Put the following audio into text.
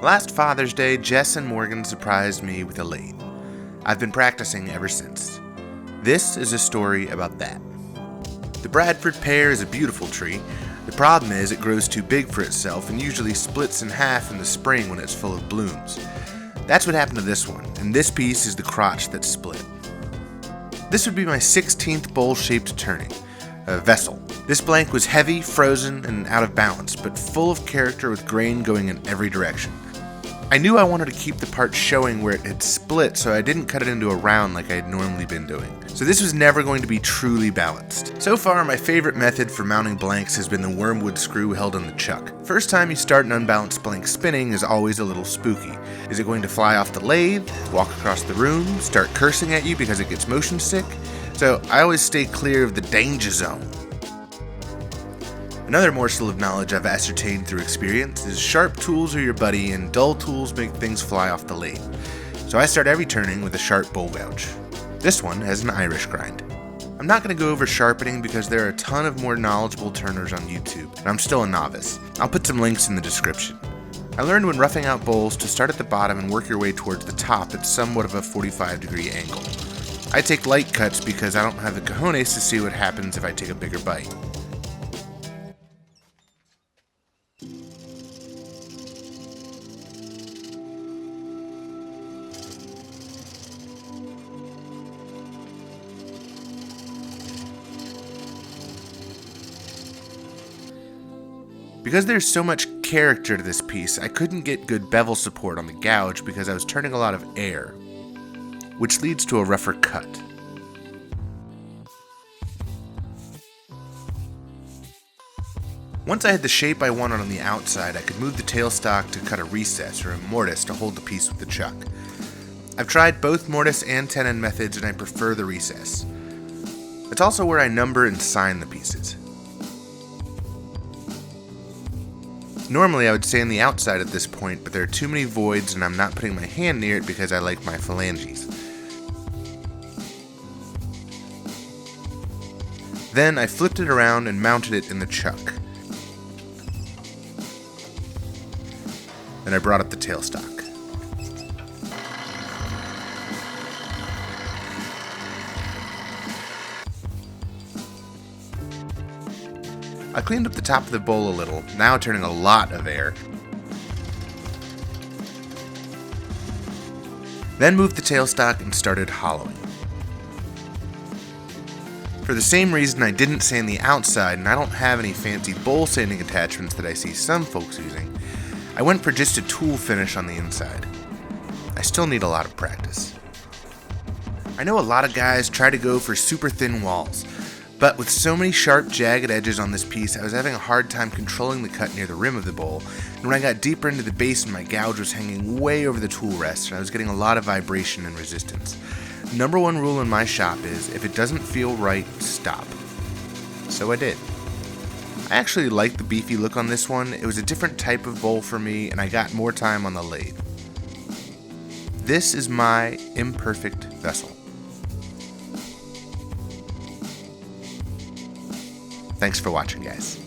Last Father's Day, Jess and Morgan surprised me with a lathe. I've been practicing ever since. This is a story about that. The Bradford Pear is a beautiful tree. The problem is it grows too big for itself and usually splits in half in the spring when it's full of blooms. That's what happened to this one, and this piece is the crotch that split. This would be my 16th bowl-shaped turning, a vessel. This blank was heavy, frozen, and out of balance, but full of character with grain going in every direction. I knew I wanted to keep the part showing where it had split, so I didn't cut it into a round like I had normally been doing. So this was never going to be truly balanced. So far, my favorite method for mounting blanks has been the wormwood screw held on the chuck. First time you start an unbalanced blank spinning is always a little spooky. Is it going to fly off the lathe, walk across the room, start cursing at you because it gets motion sick? So I always stay clear of the danger zone. Another morsel of knowledge I've ascertained through experience is sharp tools are your buddy and dull tools make things fly off the lathe. So I start every turning with a sharp bowl gouge. This one has an Irish grind. I'm not going to go over sharpening because there are a ton of more knowledgeable turners on YouTube, and I'm still a novice. I'll put some links in the description. I learned when roughing out bowls to start at the bottom and work your way towards the top at somewhat of a 45-degree angle. I take light cuts because I don't have the cojones to see what happens if I take a bigger bite. Because there's so much character to this piece, I couldn't get good bevel support on the gouge because I was turning a lot of air, which leads to a rougher cut. Once I had the shape I wanted on the outside, I could move the tailstock to cut a recess or a mortise to hold the piece with the chuck. I've tried both mortise and tenon methods and I prefer the recess. It's also where I number and sign the pieces. Normally I would sand the outside at this point, but there are too many voids and I'm not putting my hand near it because I like my phalanges. Then I flipped it around and mounted it in the chuck. Then I brought up the tailstock. I cleaned up the top of the bowl a little, now turning a lot of air. Then moved the tailstock and started hollowing. For the same reason I didn't sand the outside and I don't have any fancy bowl sanding attachments that I see some folks using, I went for just a tool finish on the inside. I still need a lot of practice. I know a lot of guys try to go for super thin walls, but with so many sharp, jagged edges on this piece, I was having a hard time controlling the cut near the rim of the bowl, and when I got deeper into the basin, my gouge was hanging way over the tool rest, and I was getting a lot of vibration and resistance. Number one rule in my shop is, if it doesn't feel right, stop. So I did. I actually liked the beefy look on this one. It was a different type of bowl for me, and I got more time on the lathe. This is my imperfect vessel. Thanks for watching, guys.